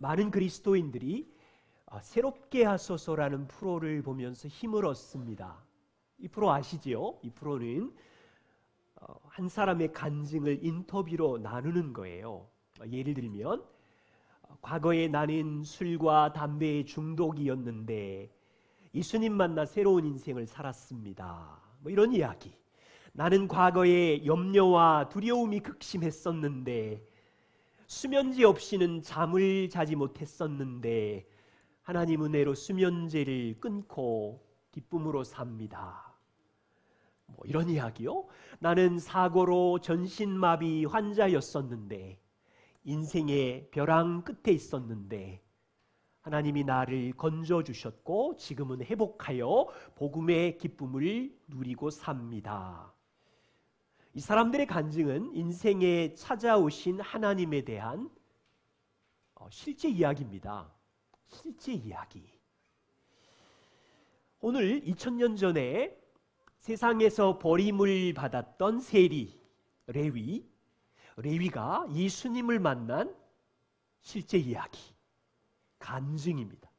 많은 그리스도인들이 새롭게 하소서라는 프로를 보면서 힘을 얻습니다. 이 프로 아시지요? 이 프로는 한 사람의 간증을 인터뷰로 나누는 거예요. 예를 들면 과거에 나는 술과 담배의 중독이었는데 예수님 만나 새로운 인생을 살았습니다. 이런 이야기. 나는 과거에 염려와 두려움이 극심했었는데 수면제 없이는 잠을 자지 못했었는데 하나님 은혜로 수면제를 끊고 기쁨으로 삽니다. 이런 이야기요. 나는 사고로 전신마비 환자였었는데 인생의 벼랑 끝에 있었는데 하나님이 나를 건져주셨고 지금은 회복하여 복음의 기쁨을 누리고 삽니다. 이 사람들의 간증은 인생에 찾아오신 하나님에 대한 실제 이야기입니다. 실제 이야기. 오늘 2000년 전에 세상에서 버림을 받았던 세리, 레위가 예수님을 만난 실제 이야기, 간증입니다.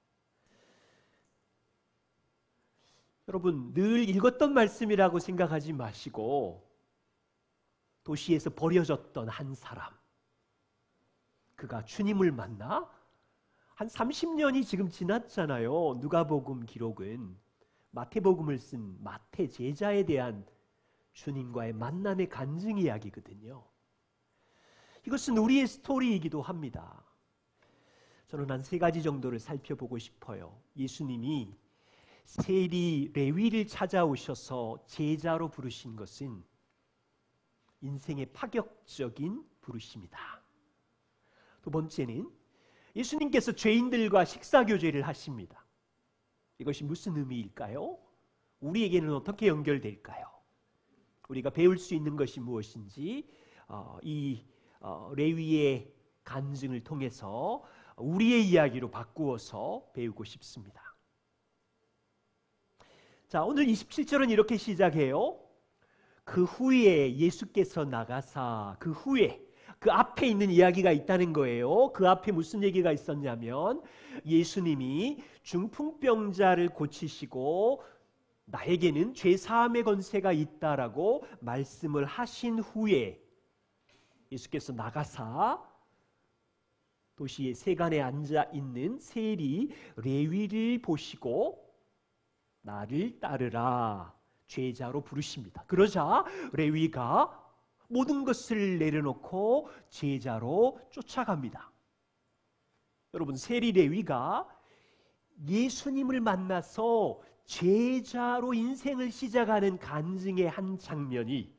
여러분, 늘 읽었던 말씀이라고 생각하지 마시고 도시에서 버려졌던 한 사람, 그가 주님을 만나 한 30년이 지금 지났잖아요. 누가복음 기록은 마태복음을 쓴 마태 제자에 대한 주님과의 만남의 간증 이야기거든요. 이것은 우리의 스토리이기도 합니다. 저는 한 3가지 정도를 살펴보고 싶어요. 예수님이 세리 레위를 찾아오셔서 제자로 부르신 것은 인생의 파격적인 부르심이다. 두 번째는 예수님께서 죄인들과 식사교제를 하십니다. 이것이 무슨 의미일까요? 우리에게는 어떻게 연결될까요? 우리가 배울 수 있는 것이 무엇인지 이 레위의 간증을 통해서 우리의 이야기로 바꾸어서 배우고 싶습니다. 자, 오늘 27절은 이렇게 시작해요. 그 후에 예수께서 나가사, 그 후에 그 앞에 있는 이야기가 있다는 거예요. 그 앞에 무슨 얘기가 있었냐면 예수님이 중풍병자를 고치시고 나에게는 죄사함의 권세가 있다라고 말씀을 하신 후에 예수께서 나가사 도시의 세간에 앉아있는 세리 레위를 보시고 나를 따르라 제자로 부르십니다. 그러자 레위가 모든 것을 내려놓고 제자로 쫓아갑니다. 여러분, 세리 레위가 예수님을 만나서 제자로 인생을 시작하는 간증의 한 장면이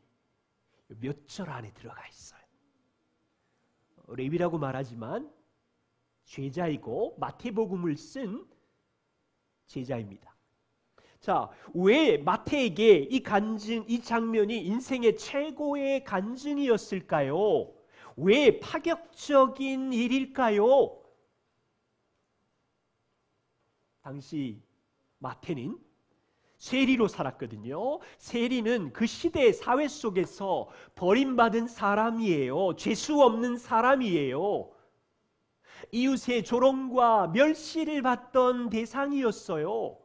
몇 절 안에 들어가 있어요. 레위라고 말하지만 제자이고 마태복음을 쓴 제자입니다. 자, 왜 마태에게 이 간증, 이 장면이 인생의 최고의 간증이었을까요? 왜 파격적인 일일까요? 당시 마태는 세리로 살았거든요. 세리는 그 시대의 사회 속에서 버림받은 사람이에요. 재수 없는 사람이에요. 이웃의 조롱과 멸시를 받던 대상이었어요.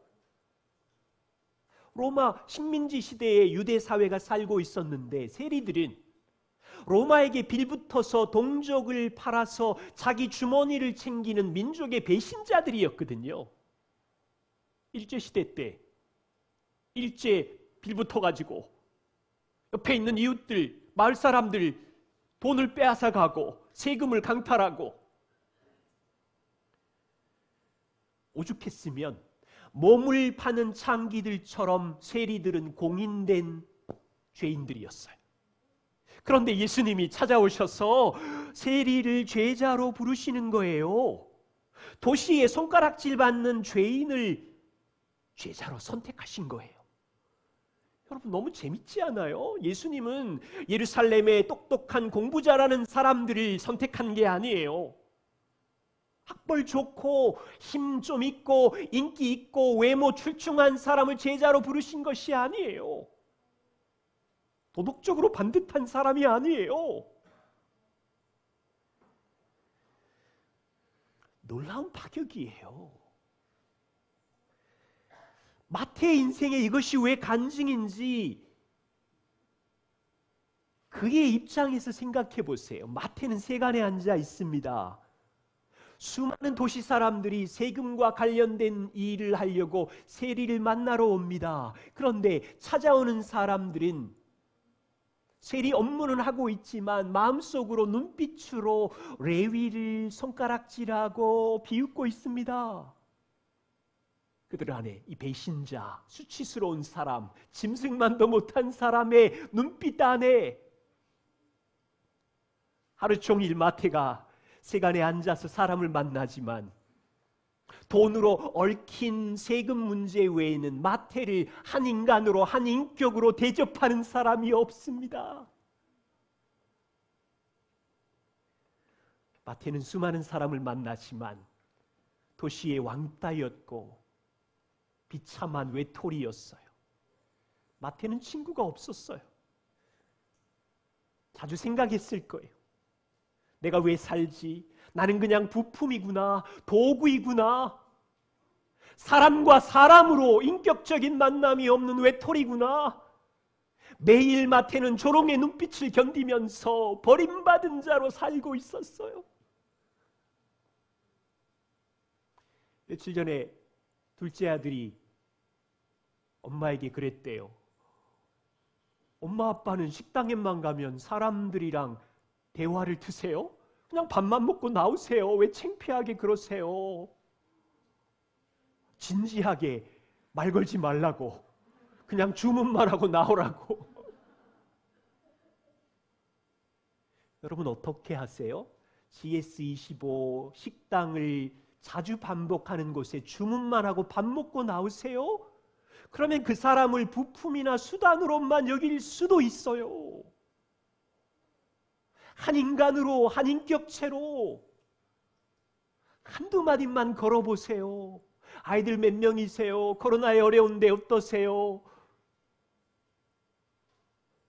로마 식민지 시대에 유대 사회가 살고 있었는데 세리들은 로마에게 빌붙어서 동족을 팔아서 자기 주머니를 챙기는 민족의 배신자들이었거든요. 일제시대 때 일제 빌붙어가지고 옆에 있는 이웃들, 마을 사람들 돈을 빼앗아 가고 세금을 강탈하고 오죽했으면 몸을 파는 창기들처럼 세리들은 공인된 죄인들이었어요. 그런데 예수님이 찾아오셔서 세리를 제자로 부르시는 거예요. 도시에 손가락질 받는 죄인을 제자로 선택하신 거예요. 여러분, 너무 재밌지 않아요? 예수님은 예루살렘의 똑똑한 공부 잘하는 사람들을 선택한 게 아니에요. 학벌 좋고 힘 좀 있고 인기 있고 외모 출중한 사람을 제자로 부르신 것이 아니에요. 도덕적으로 반듯한 사람이 아니에요. 놀라운 파격이에요. 마태의 인생에 이것이 왜 간증인지 그의 입장에서 생각해 보세요. 마태는 세간에 앉아 있습니다. 수많은 도시 사람들이 세금과 관련된 일을 하려고 세리를 만나러 옵니다. 그런데 찾아오는 사람들은 세리 업무는 하고 있지만 마음속으로 눈빛으로 레위를 손가락질하고 비웃고 있습니다. 그들 안에 이 배신자, 수치스러운 사람, 짐승만도 못한 사람의 눈빛 안에 하루 종일 마태가 세간에 앉아서 사람을 만나지만 돈으로 얽힌 세금 문제 외에는 마태를 한 인간으로, 한 인격으로 대접하는 사람이 없습니다. 마태는 수많은 사람을 만나지만 도시의 왕따였고 비참한 외톨이였어요. 마태는 친구가 없었어요. 자주 생각했을 거예요. 내가 왜 살지? 나는 그냥 부품이구나, 도구이구나. 사람과 사람으로 인격적인 만남이 없는 외톨이구나. 매일 마태는 조롱의 눈빛을 견디면서 버림받은 자로 살고 있었어요. 며칠 전에 둘째 아들이 엄마에게 그랬대요. 엄마 아빠는 식당에만 가면 사람들이랑 대화를 드세요? 그냥 밥만 먹고 나오세요. 왜 창피하게 그러세요? 진지하게 말 걸지 말라고. 그냥 주문만 하고 나오라고. 여러분 어떻게 하세요? GS25 식당을 자주 반복하는 곳에 주문만 하고 밥 먹고 나오세요? 그러면 그 사람을 부품이나 수단으로만 여길 수도 있어요. 한 인간으로, 한 인격체로 한두 마디만 걸어보세요. 아이들 몇 명이세요? 코로나에 어려운데 어떠세요?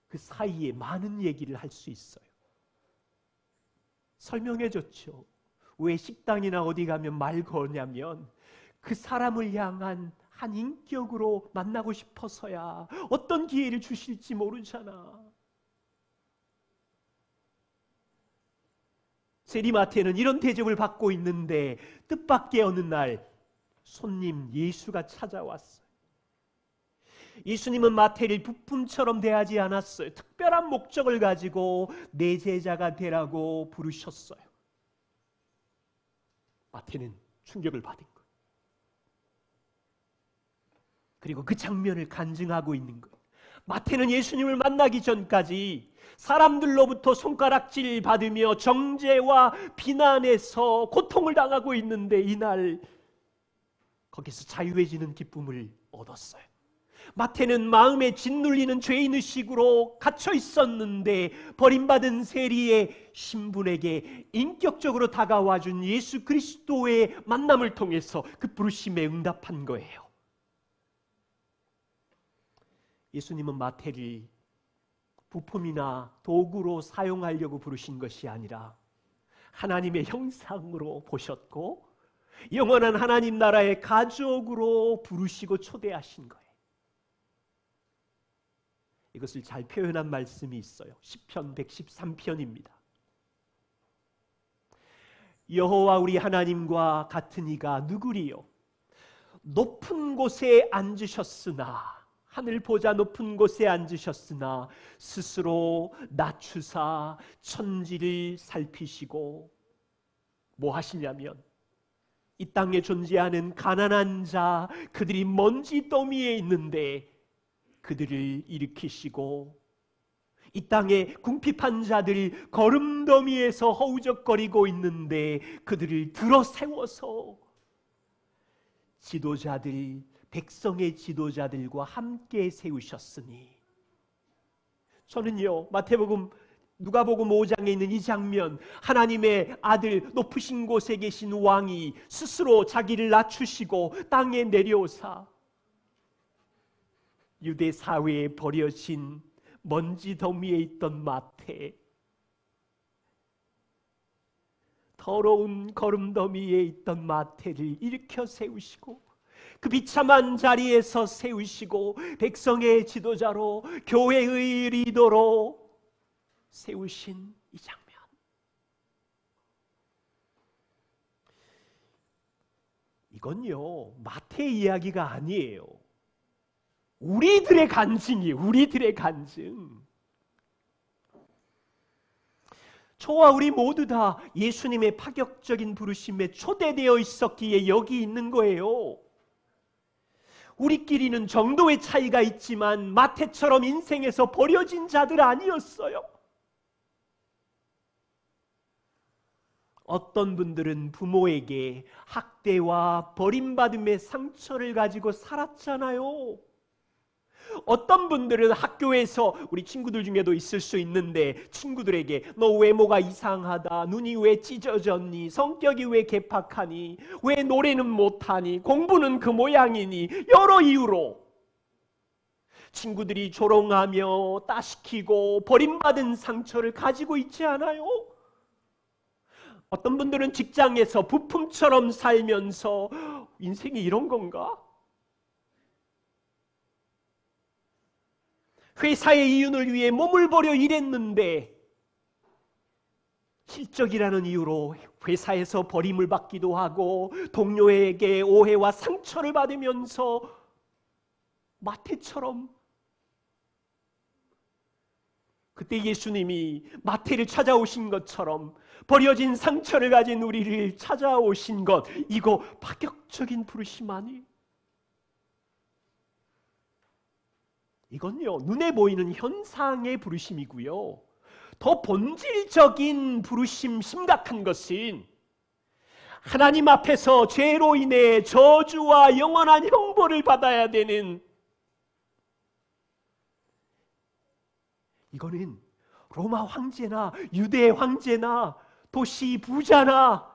그 사이에 많은 얘기를 할 수 있어요. 설명해줬죠. 왜 식당이나 어디 가면 말 거냐면 그 사람을 향한 한 인격으로 만나고 싶어서야. 어떤 기회를 주실지 모르잖아. 세리마태는 이런 대접을 받고 있는데 뜻밖의 어느 날 손님 예수가 찾아왔어요. 예수님은 마태를 부품처럼 대하지 않았어요. 특별한 목적을 가지고 내 제자가 되라고 부르셨어요. 마태는 충격을 받은 거예요. 그리고 그 장면을 간증하고 있는 거예요. 마태는 예수님을 만나기 전까지 사람들로부터 손가락질 받으며 정죄와 비난에서 고통을 당하고 있는데 이날 거기서 자유해지는 기쁨을 얻었어요. 마태는 마음에 짓눌리는 죄인의식으로 갇혀 있었는데 버림받은 세리의 신분에게 인격적으로 다가와준 예수 그리스도의 만남을 통해서 그 부르심에 응답한 거예요. 예수님은 마태를 부품이나 도구로 사용하려고 부르신 것이 아니라 하나님의 형상으로 보셨고 영원한 하나님 나라의 가족으로 부르시고 초대하신 거예요. 이것을 잘 표현한 말씀이 있어요. 시편 113편입니다. 여호와 우리 하나님과 같은 이가 누구리요? 높은 곳에 앉으셨으나 하늘 보좌 높은 곳에 앉으셨으나 스스로 낮추사 천지를 살피시고 뭐 하시냐면 이 땅에 존재하는 가난한 자 그들이 먼지 더미에 있는데 그들을 일으키시고 이 땅에 궁핍한 자들 거름더미에서 허우적거리고 있는데 그들을 들어 세워서 지도자들 백성의 지도자들과 함께 세우셨으니 저는요 마태복음 누가복음 5장에 있는 이 장면 하나님의 아들 높으신 곳에 계신 왕이 스스로 자기를 낮추시고 땅에 내려오사 유대 사회에 버려진 먼지 더미에 있던 마태 더러운 거름더미에 있던 마태를 일으켜 세우시고 그 비참한 자리에서 세우시고 백성의 지도자로 교회의 리더로 세우신 이 장면. 이건요, 마태의 이야기가 아니에요. 우리들의 간증이에요. 우리들의 간증. 저와 우리 모두 다 예수님의 파격적인 부르심에 초대되어 있었기에 여기 있는 거예요. 우리끼리는 정도의 차이가 있지만 마태처럼 인생에서 버려진 자들 아니었어요. 어떤 분들은 부모에게 학대와 버림받음의 상처를 가지고 살았잖아요. 어떤 분들은 학교에서, 우리 친구들 중에도 있을 수 있는데, 친구들에게 너 외모가 이상하다, 눈이 왜 찢어졌니, 성격이 왜 개팍하니, 왜 노래는 못하니, 공부는 그 모양이니, 여러 이유로 친구들이 조롱하며 따시키고 버림받은 상처를 가지고 있지 않아요? 어떤 분들은 직장에서 부품처럼 살면서 인생이 이런 건가? 회사의 이윤을 위해 몸을 버려 일했는데 실적이라는 이유로 회사에서 버림을 받기도 하고 동료에게 오해와 상처를 받으면서 마태처럼, 그때 예수님이 마태를 찾아오신 것처럼 버려진 상처를 가진 우리를 찾아오신 것, 이거 파격적인 부르심 아니에요? 이건요, 눈에 보이는 현상의 부르심이고요. 더 본질적인 부르심, 심각한 것은 하나님 앞에서 죄로 인해 저주와 영원한 형벌을 받아야 되는, 이거는 로마 황제나 유대 황제나 도시 부자나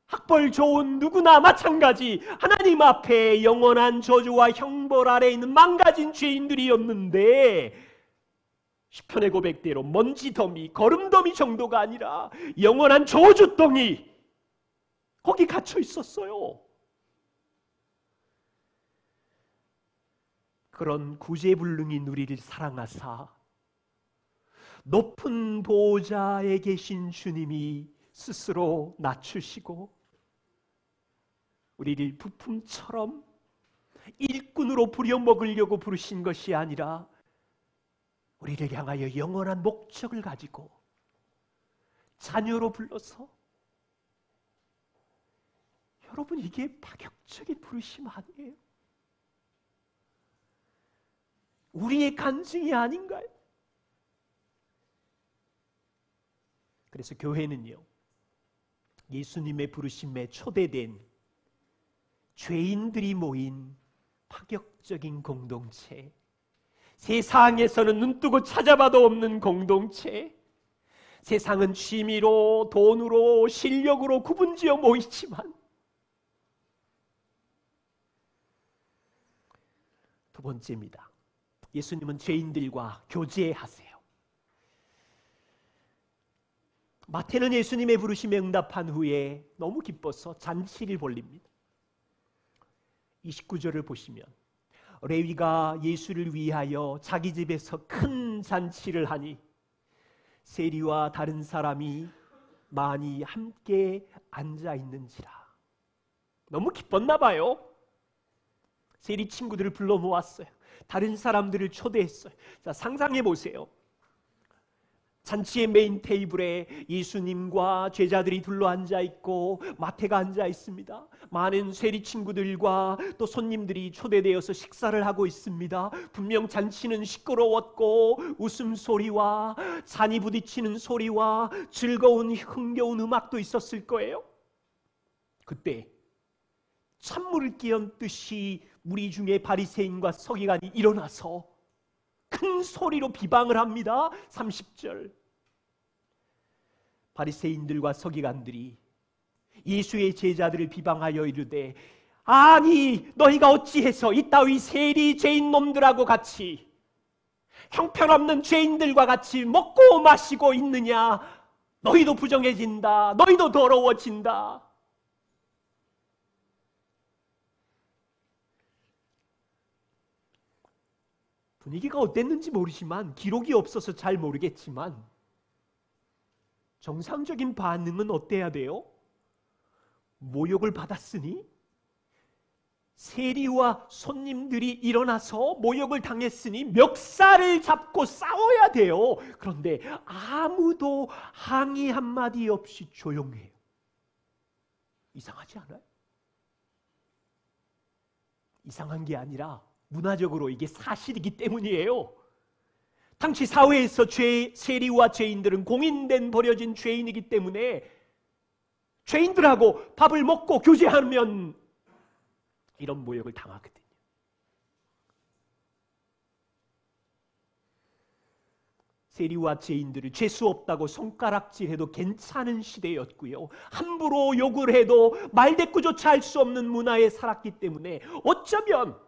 학벌 좋은 누구나 마찬가지, 하나님 앞에 영원한 저주와 형벌 아래 있는 망가진 죄인들이었는데, 시편의 고백대로 먼지더미, 거름더미 정도가 아니라 영원한 저주덩이, 거기 갇혀 있었어요. 그런 구제불능인 우리를 사랑하사 높은 보좌에 계신 주님이 스스로 낮추시고 우리를 부품처럼 일꾼으로 부려먹으려고 부르신 것이 아니라 우리를 향하여 영원한 목적을 가지고 자녀로 불러서, 여러분, 이게 파격적인 부르심 아니에요? 우리의 간증이 아닌가요? 그래서 교회는요, 예수님의 부르심에 초대된 죄인들이 모인 파격적인 공동체, 세상에서는 눈뜨고 찾아봐도 없는 공동체, 세상은 취미로, 돈으로, 실력으로 구분지어 모이지만, 두 번째입니다. 예수님은 죄인들과 교제하세요. 마태는 예수님의 부르심에 응답한 후에 너무 기뻐서 잔치를 벌립니다. 29절을 보시면 레위가 예수를 위하여 자기 집에서 큰 잔치를 하니 세리와 다른 사람이 많이 함께 앉아 있는지라. 너무 기뻤나 봐요. 세리 친구들을 불러 모았어요. 다른 사람들을 초대했어요. 자, 상상해 보세요. 잔치의 메인 테이블에 예수님과 제자들이 둘러앉아 있고 마태가 앉아 있습니다. 많은 세리 친구들과 또 손님들이 초대되어서 식사를 하고 있습니다. 분명 잔치는 시끄러웠고 웃음소리와 잔이 부딪히는 소리와 즐거운 흥겨운 음악도 있었을 거예요. 그때 찬물을 끼얹듯이 무리 중에 바리새인과 서기관이 일어나서 큰 소리로 비방을 합니다. 30절. 바리새인들과 서기관들이 예수의 제자들을 비방하여 이르되, 아니 너희가 어찌해서 이따위 세리 죄인 놈들하고 같이, 형편없는 죄인들과 같이 먹고 마시고 있느냐. 너희도 부정해진다. 너희도 더러워진다. 분위기가 어땠는지 모르지만, 기록이 없어서 잘 모르겠지만 정상적인 반응은 어때야 돼요? 모욕을 받았으니 세리와 손님들이 일어나서 모욕을 당했으니 멱살을 잡고 싸워야 돼요. 그런데 아무도 항의 한마디 없이 조용해요. 이상하지 않아요? 이상한 게 아니라 문화적으로 이게 사실이기 때문이에요. 당시 사회에서 세리와 죄인들은 공인된 버려진 죄인이기 때문에 죄인들하고 밥을 먹고 교제하면 이런 모욕을 당하거든요. 세리와 죄인들을 죄수 없다고 손가락질해도 괜찮은 시대였고요. 함부로 욕을 해도 말대꾸조차 할 수 없는 문화에 살았기 때문에 어쩌면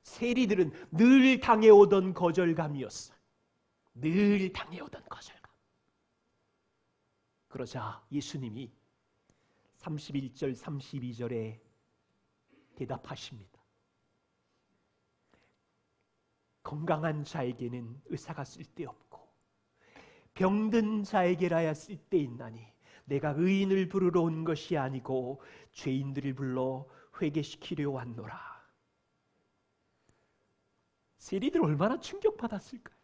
세리들은 늘 당해오던 거절감이었어요. 늘 당해오던 거절감. 그러자 예수님이 31절 32절에 대답하십니다. 건강한 자에게는 의사가 쓸데없고 병든 자에게라야 쓸데있나니 내가 의인을 부르러 온 것이 아니고 죄인들을 불러 회개시키려 왔노라. 세리들 얼마나 충격받았을까요?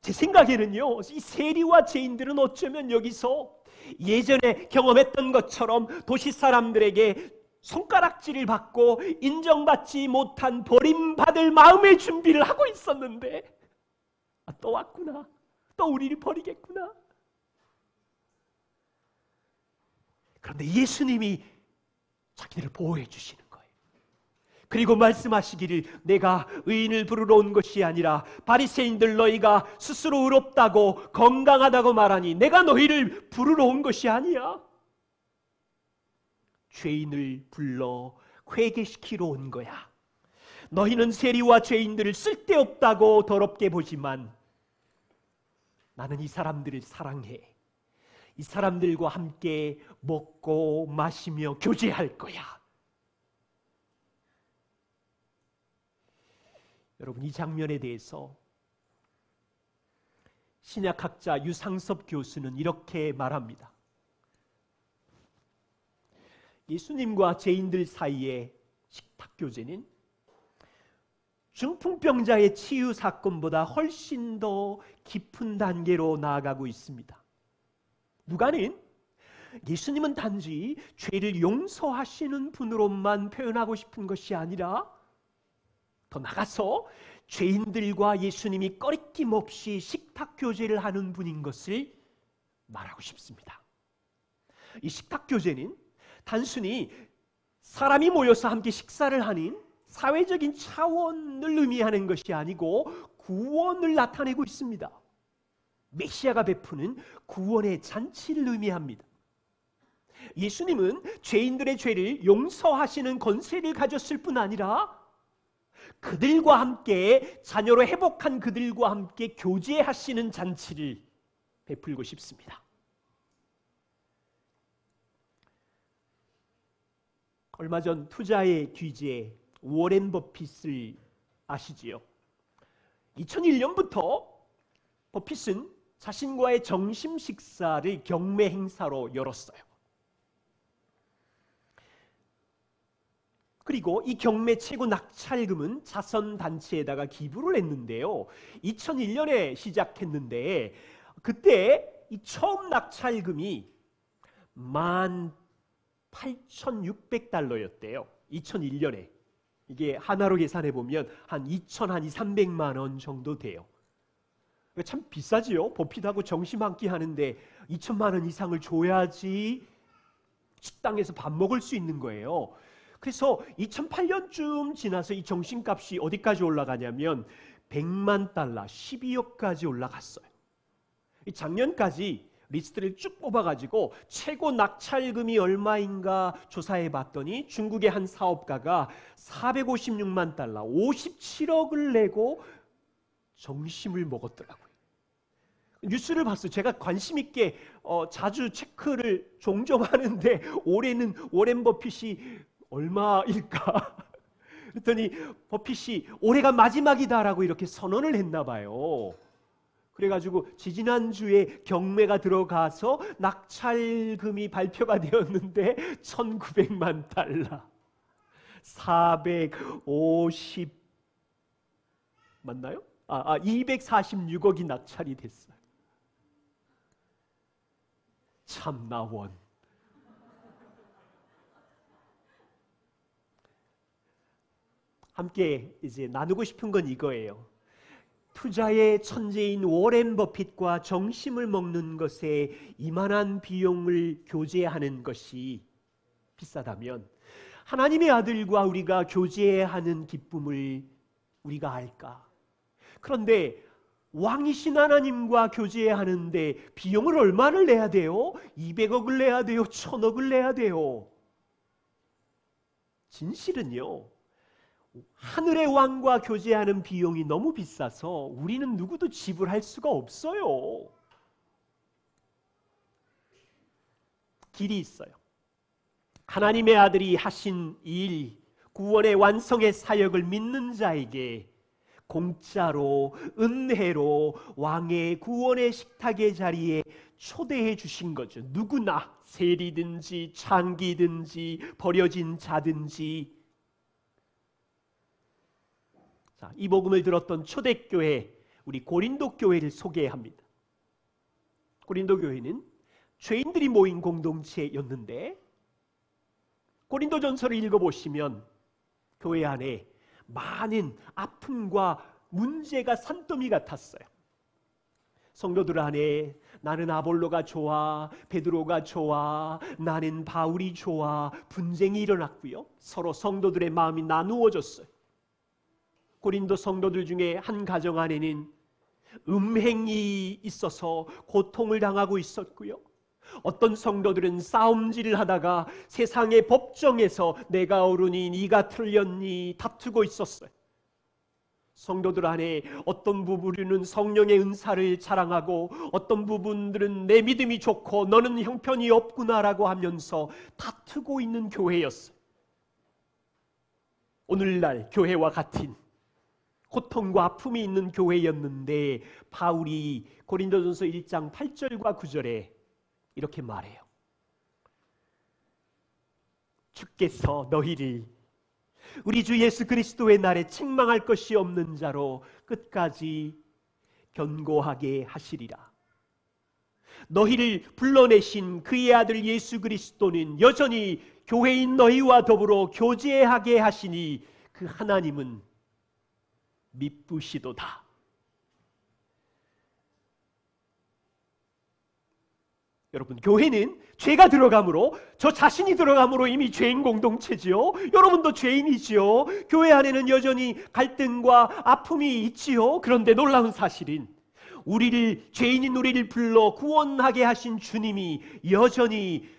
제 생각에는요, 이 세리와 죄인들은 어쩌면 여기서 예전에 경험했던 것처럼 도시 사람들에게 손가락질을 받고 인정받지 못한 버림받을 마음의 준비를 하고 있었는데, 또 왔구나, 또 우리를 버리겠구나. 그런데 예수님이 자기들을 보호해 주시는 거예요. 그리고 말씀하시기를 내가 의인을 부르러 온 것이 아니라 바리새인들 너희가 스스로 의롭다고 건강하다고 말하니 내가 너희를 부르러 온 것이 아니야. 죄인을 불러 회개시키러 온 거야. 너희는 세리와 죄인들을 쓸데없다고 더럽게 보지만 나는 이 사람들을 사랑해. 이 사람들과 함께 먹고 마시며 교제할 거야. 여러분, 이 장면에 대해서 신약학자 유상섭 교수는 이렇게 말합니다. 예수님과 죄인들 사이의 식탁교제는 중풍병자의 치유 사건보다 훨씬 더 깊은 단계로 나아가고 있습니다. 누가는 예수님은 단지 죄를 용서하시는 분으로만 표현하고 싶은 것이 아니라 더 나가서 죄인들과 예수님이 꺼리낌 없이 식탁교제를 하는 분인 것을 말하고 싶습니다. 이 식탁교제는 단순히 사람이 모여서 함께 식사를 하는 사회적인 차원을 의미하는 것이 아니고 구원을 나타내고 있습니다. 메시아가 베푸는 구원의 잔치를 의미합니다. 예수님은 죄인들의 죄를 용서하시는 권세를 가졌을 뿐 아니라 그들과 함께 자녀로 회복한 그들과 함께 교제하시는 잔치를 베풀고 싶습니다. 얼마 전 투자의 귀재 워렌 버핏을 아시지요? 2001년부터 버핏은 자신과의 점심 식사를 경매 행사로 열었어요. 그리고 이 경매 최고 낙찰금은 자선단체에다가 기부를 했는데요. 2001년에 시작했는데 그때 이 처음 낙찰금이 18,600달러였대요. 2001년에. 이게 하나로 계산해 보면 한 2,300만 원 정도 돼요. 참 비싸지요. 버핏하고 점심 한 끼 하는데 2천만 원 이상을 줘야지 식당에서 밥 먹을 수 있는 거예요. 그래서 2008년쯤 지나서 이 정신값이 어디까지 올라가냐면 100만 달러, 12억까지 올라갔어요. 작년까지 리스트를 쭉 뽑아가지고 최고 낙찰금이 얼마인가 조사해 봤더니 중국의 한 사업가가 456만 달러, 57억을 내고 점심을 먹었더라고요. 뉴스를 봤어요. 제가 관심 있게 자주 체크를 종종 하는데 올해는 워렌 버핏이 얼마일까? 그랬더니 버핏이 올해가 마지막이다라고 이렇게 선언을 했나 봐요. 그래가지고 지지난주에 경매가 들어가서 낙찰금이 발표가 되었는데 1900만 달러 450 맞나요? 246억이 낙찰이 됐어요. 참나 원. 함께 이제 나누고 싶은 건 이거예요. 투자의 천재인 워렌 버핏과 정심을 먹는 것에 이만한 비용을 교제하는 것이 비싸다면 하나님의 아들과 우리가 교제하는 기쁨을 우리가 알까? 그런데 왕이신 하나님과 교제하는데 비용을 얼마를 내야 돼요? 200억을 내야 돼요? 1000억을 내야 돼요? 진실은요, 하늘의 왕과 교제하는 비용이 너무 비싸서 우리는 누구도 지불할 수가 없어요. 길이 있어요. 하나님의 아들이 하신 일, 구원의 완성의 사역을 믿는 자에게 공짜로 은혜로 왕의 구원의 식탁의 자리에 초대해 주신 거죠. 누구나 세리든지 창기든지 버려진 자든지. 자, 이 복음을 들었던 초대교회, 우리 고린도 교회를 소개합니다. 고린도 교회는 죄인들이 모인 공동체였는데 고린도전서를 읽어보시면 교회 안에 많은 아픔과 문제가 산더미 같았어요. 성도들 안에 나는 아볼로가 좋아, 베드로가 좋아, 나는 바울이 좋아, 분쟁이 일어났고요. 서로 성도들의 마음이 나누어졌어요. 고린도 성도들 중에 한 가정 안에는 음행이 있어서 고통을 당하고 있었고요. 어떤 성도들은 싸움질을 하다가 세상의 법정에서 내가 옳으니 네가 틀렸니 다투고 있었어요. 성도들 안에 어떤 부분은 성령의 은사를 자랑하고 어떤 부분들은 내 믿음이 좋고 너는 형편이 없구나라고 하면서 다투고 있는 교회였어요. 오늘날 교회와 같은 고통과 아픔이 있는 교회였는데 바울이 고린도전서 1장 8절과 9절에 이렇게 말해요. 주께서 너희를 우리 주 예수 그리스도의 날에 책망할 것이 없는 자로 끝까지 견고하게 하시리라. 너희를 불러내신 그의 아들 예수 그리스도는 여전히 교회인 너희와 더불어 교제하게 하시니 그 하나님은 미쁘시도다. 여러분, 교회는 죄가 들어감으로, 저 자신이 들어감으로 이미 죄인 공동체지요. 여러분도 죄인이지요. 교회 안에는 여전히 갈등과 아픔이 있지요. 그런데 놀라운 사실은 죄인인 우리를 불러 구원하게 하신 주님이 여전히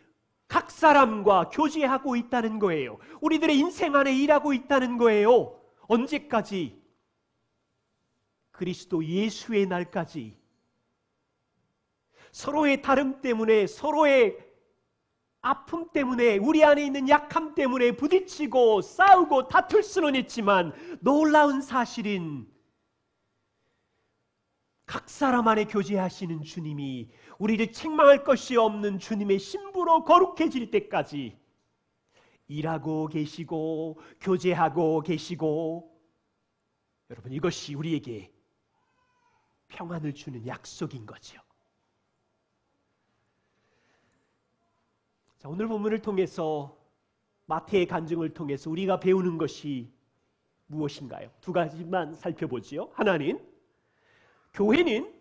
각 사람과 교제하고 있다는 거예요. 우리들의 인생 안에 일하고 있다는 거예요. 언제까지? 그리스도 예수의 날까지. 서로의 다름 때문에, 서로의 아픔 때문에, 우리 안에 있는 약함 때문에 부딪히고 싸우고 다툴 수는 있지만 놀라운 사실은 각 사람 안에 교제하시는 주님이 우리를 책망할 것이 없는 주님의 신부로 거룩해질 때까지 일하고 계시고 교제하고 계시고, 여러분, 이것이 우리에게 평안을 주는 약속인 거죠. 자, 오늘 본문을 통해서, 마태의 간증을 통해서 우리가 배우는 것이 무엇인가요? 두 가지만 살펴보지요. 하나는 교회는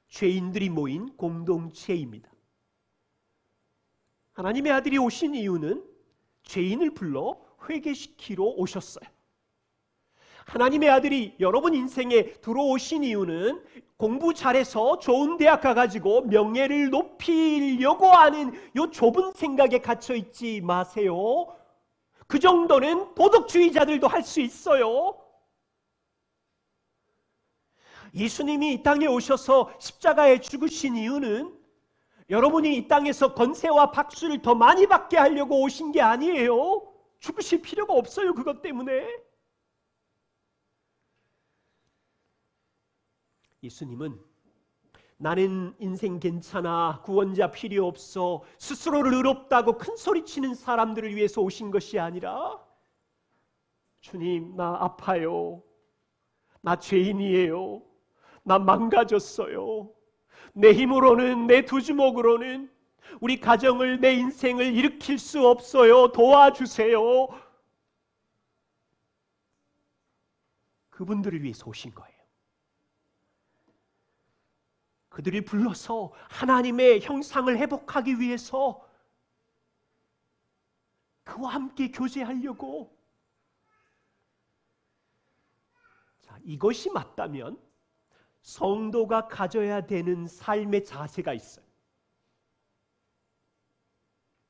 죄인들이 모인 공동체입니다. 하나님의 아들이 오신 이유는 죄인을 불러 회개시키러 오셨어요. 하나님의 아들이 여러분 인생에 들어오신 이유는 공부 잘해서 좋은 대학 가가지고 명예를 높이려고 하는 요 좁은 생각에 갇혀 있지 마세요. 그 정도는 도덕주의자들도 할 수 있어요. 예수님이 이 땅에 오셔서 십자가에 죽으신 이유는 여러분이 이 땅에서 건세와 박수를 더 많이 받게 하려고 오신 게 아니에요. 죽으실 필요가 없어요. 그것 때문에. 예수님은 나는 인생 괜찮아, 구원자 필요 없어, 스스로를 의롭다고 큰 소리치는 사람들을 위해서 오신 것이 아니라, 주님, 나 아파요. 나 죄인이에요. 나 망가졌어요. 내 힘으로는, 내 두 주먹으로는 우리 가정을, 내 인생을 일으킬 수 없어요. 도와주세요. 그분들을 위해서 오신 거예요. 그들을 불러서 하나님의 형상을 회복하기 위해서 그와 함께 교제하려고. 자, 이것이 맞다면 성도가 가져야 되는 삶의 자세가 있어요.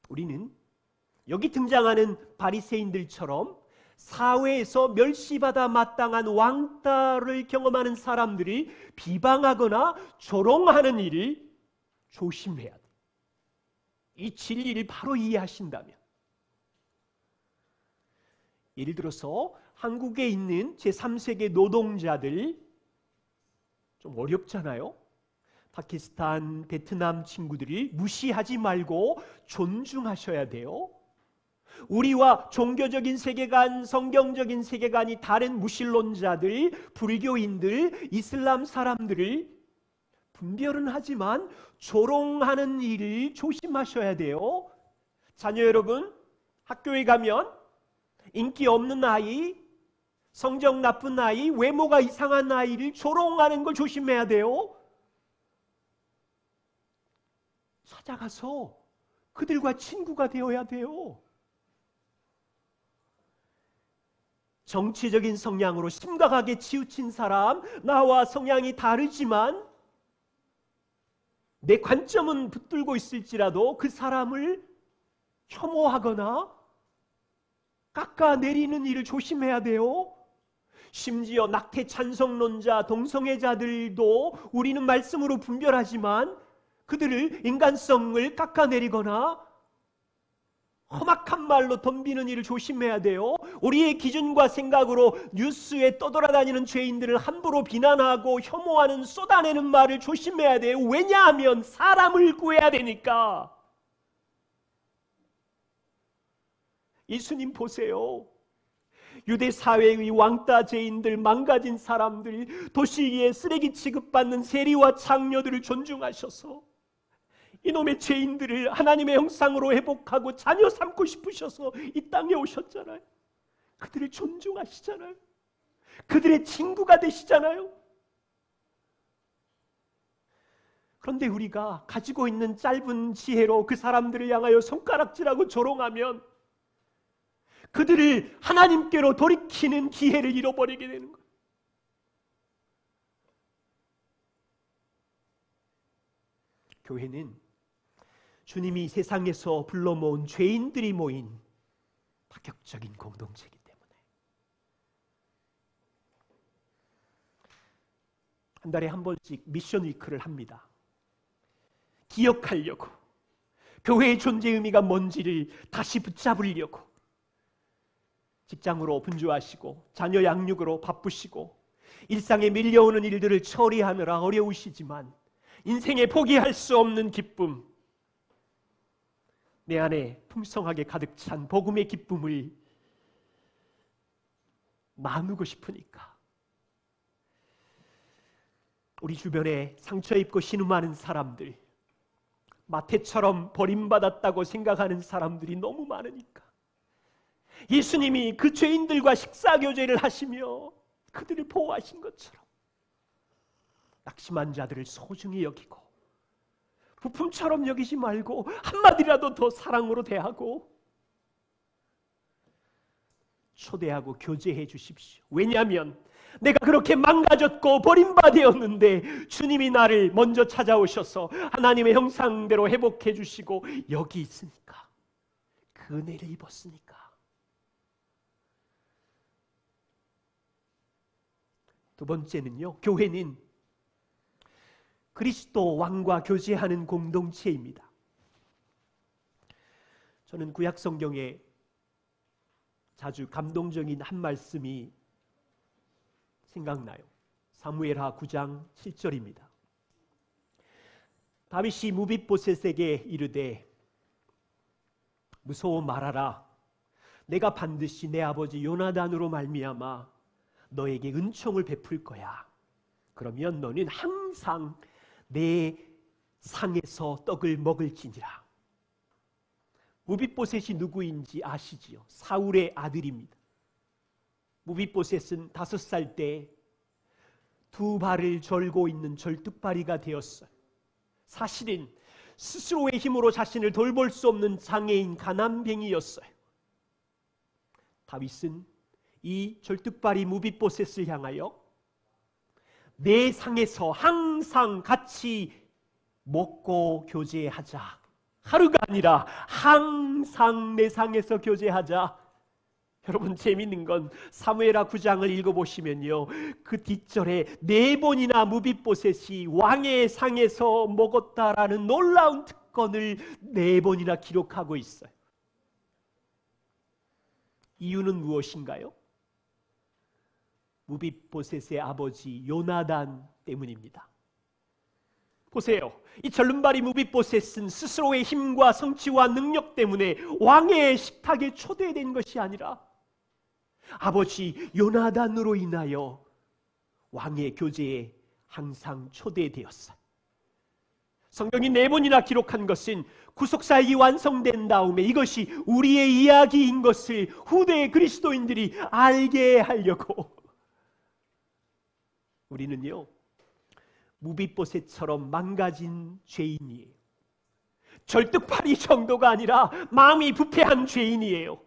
우리는 여기 등장하는 바리새인들처럼 사회에서 멸시받아 마땅한 왕따를 경험하는 사람들이 비방하거나 조롱하는 일을 조심해야 돼. 이 진리를 바로 이해하신다면. 예를 들어서 한국에 있는 제3세계 노동자들, 좀 어렵잖아요. 파키스탄, 베트남 친구들이 무시하지 말고 존중하셔야 돼요. 우리와 종교적인 세계관, 성경적인 세계관이 다른 무신론자들, 불교인들, 이슬람 사람들을 분별은 하지만 조롱하는 일을 조심하셔야 돼요. 자녀 여러분, 학교에 가면 인기 없는 아이, 성적 나쁜 아이, 외모가 이상한 아이를 조롱하는 걸 조심해야 돼요. 찾아가서 그들과 친구가 되어야 돼요. 정치적인 성향으로 심각하게 치우친 사람, 나와 성향이 다르지만 내 관점은 붙들고 있을지라도 그 사람을 혐오하거나 깎아내리는 일을 조심해야 돼요. 심지어 낙태 찬성론자, 동성애자들도 우리는 말씀으로 분별하지만 그들을 인간성을 깎아내리거나 험악한 말로 덤비는 일을 조심해야 돼요. 우리의 기준과 생각으로 뉴스에 떠돌아다니는 죄인들을 함부로 비난하고 혐오하는, 쏟아내는 말을 조심해야 돼요. 왜냐하면 사람을 구해야 되니까. 예수님 보세요. 유대 사회의 왕따 죄인들, 망가진 사람들, 도시에 쓰레기 취급받는 세리와 창녀들을 존중하셔서 이놈의 죄인들을 하나님의 형상으로 회복하고 자녀 삼고 싶으셔서 이 땅에 오셨잖아요. 그들을 존중하시잖아요. 그들의 친구가 되시잖아요. 그런데 우리가 가지고 있는 짧은 지혜로 그 사람들을 향하여 손가락질하고 조롱하면 그들을 하나님께로 돌이키는 기회를 잃어버리게 되는 거예요. 교회는 주님이 세상에서 불러 모은 죄인들이 모인 파격적인 공동체이기 때문에 한 달에 한 번씩 미션 위크를 합니다. 기억하려고, 교회의 존재 의미가 뭔지를 다시 붙잡으려고. 직장으로 분주하시고 자녀 양육으로 바쁘시고 일상에 밀려오는 일들을 처리하느라 어려우시지만 인생에 포기할 수 없는 기쁨, 내 안에 풍성하게 가득 찬 복음의 기쁨을 나누고 싶으니까 우리 주변에 상처 입고 신음하는 사람들, 마태처럼 버림받았다고 생각하는 사람들이 너무 많으니까 예수님이 그 죄인들과 식사교제를 하시며 그들을 보호하신 것처럼 낙심한 자들을 소중히 여기고 부품처럼 여기지 말고 한마디라도 더 사랑으로 대하고 초대하고 교제해 주십시오. 왜냐하면 내가 그렇게 망가졌고 버림받았는데 주님이 나를 먼저 찾아오셔서 하나님의 형상대로 회복해 주시고 여기 있으니까, 그 은혜를 입었으니까. 두 번째는요, 교회는 그리스도 왕과 교제하는 공동체입니다. 저는 구약 성경에 자주 감동적인 한 말씀이 생각나요. 사무엘하 9장 7절입니다. 다윗이 무비보셋에게 이르되 무서워 말하라. 내가 반드시 내 아버지 요나단으로 말미암아 너에게 은총을 베풀 거야. 그러면 너는 항상 내 상에서 떡을 먹을지니라. 무비보셋이 누구인지 아시지요? 사울의 아들입니다. 무비보셋은 5살 때 2발을 절고 있는 절뚝발이가 되었어요. 사실은 스스로의 힘으로 자신을 돌볼 수 없는 장애인 가난뱅이였어요. 다윗은 이 절뚝발이 무비보셋을 향하여 내 상에서 항상 같이 먹고 교제하자. 하루가 아니라 항상 내 상에서 교제하자. 여러분, 재미있는 건 사무엘하 9장을 읽어보시면요, 그 뒷절에 4번이나 무비보셋이 왕의 상에서 먹었다라는 놀라운 특권을 4번이나 기록하고 있어요. 이유는 무엇인가요? 무비보셋의 아버지 요나단 때문입니다. 보세요. 이 절름발이 무비보셋은 스스로의 힘과 성취와 능력 때문에 왕의 식탁에 초대된 것이 아니라 아버지 요나단으로 인하여 왕의 교제에 항상 초대되었어요. 성경이 4번이나 기록한 것은 구속사역이 완성된 다음에 이것이 우리의 이야기인 것을 후대의 그리스도인들이 알게 하려고. 우리는요, 무비보셋처럼 망가진 죄인이에요. 절뚝발이 정도가 아니라 마음이 부패한 죄인이에요.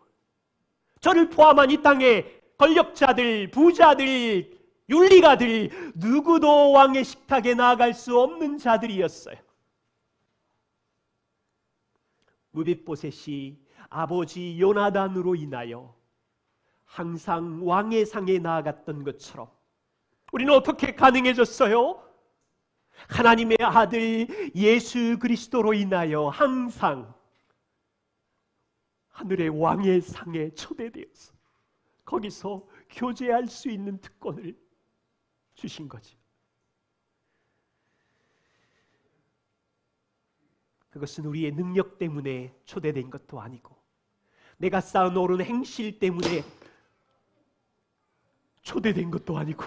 저를 포함한 이 땅의 권력자들, 부자들, 윤리가들 누구도 왕의 식탁에 나아갈 수 없는 자들이었어요. 무비보셋이 아버지 요나단으로 인하여 항상 왕의 상에 나아갔던 것처럼 우리는 어떻게 가능해졌어요? 하나님의 아들 예수 그리스도로 인하여 항상 하늘의 왕의 상에 초대되어서 거기서 교제할 수 있는 특권을 주신 거죠. 그것은 우리의 능력 때문에 초대된 것도 아니고 내가 쌓아놓은 행실 때문에 초대된 것도 아니고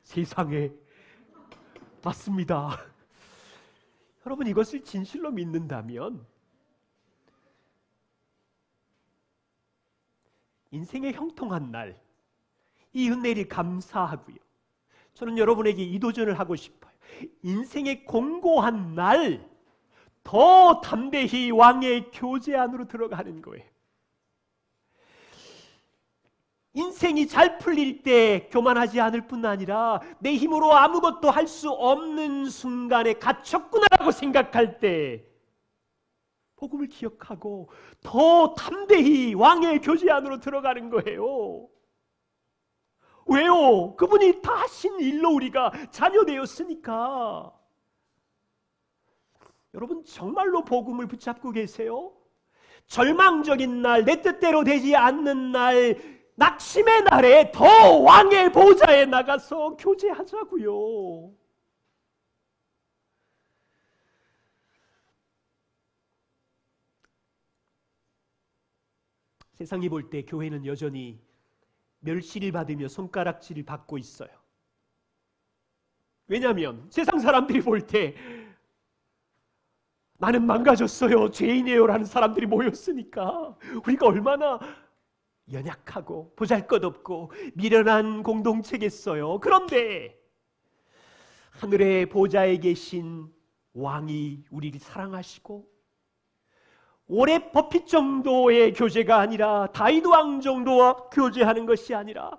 세상에 맞습니다. 여러분, 이것을 진실로 믿는다면 인생의 형통한 날, 이 은혜를 감사하고요. 저는 여러분에게 이 도전을 하고 싶어요. 인생의 공고한 날 더 담대히 왕의 교제 안으로 들어가는 거예요. 인생이 잘 풀릴 때 교만하지 않을 뿐 아니라 내 힘으로 아무것도 할 수 없는 순간에 갇혔구나라고 생각할 때 복음을 기억하고 더 담대히 왕의 교제 안으로 들어가는 거예요. 왜요? 그분이 다 하신 일로 우리가 자녀되었으니까. 여러분, 정말로 복음을 붙잡고 계세요? 절망적인 날, 내 뜻대로 되지 않는 날, 낙심의 날에 더 왕의 보좌에 나가서 교제하자고요. 세상이 볼 때 교회는 여전히 멸시를 받으며 손가락질을 받고 있어요. 왜냐하면 세상 사람들이 볼 때 나는 망가졌어요, 죄인이에요 라는 사람들이 모였으니까 우리가 얼마나 연약하고 보잘것없고 미련한 공동체겠어요. 그런데 하늘의 보좌에 계신 왕이 우리를 사랑하시고 오래 버핏 정도의 교제가 아니라 다윗 왕 정도와 교제하는 것이 아니라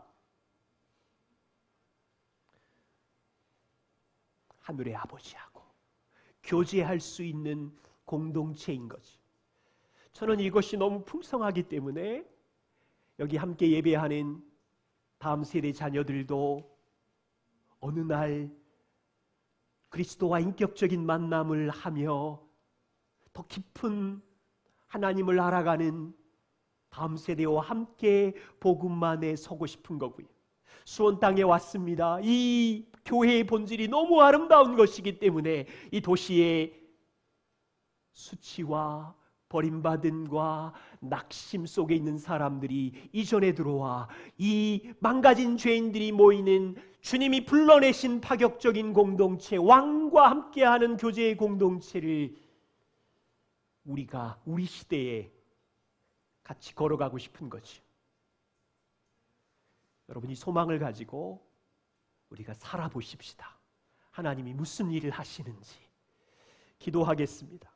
하늘의 아버지하고 교제할 수 있는 공동체인 거지. 저는 이것이 너무 풍성하기 때문에 여기 함께 예배하는 다음 세대 자녀들도 어느 날 그리스도와 인격적인 만남을 하며 더 깊은 하나님을 알아가는 다음 세대와 함께 복음만에 서고 싶은 거고요. 수원 땅에 왔습니다. 이 교회의 본질이 너무 아름다운 것이기 때문에 이 도시의 수치와 버림받음과 낙심 속에 있는 사람들이 이전에 들어와 이 망가진 죄인들이 모이는 주님이 불러내신 파격적인 공동체, 왕과 함께하는 교제의 공동체를 우리가 우리 시대에 같이 걸어가고 싶은 거죠. 여러분이 소망을 가지고 우리가 살아보십시다. 하나님이 무슨 일을 하시는지 기도하겠습니다.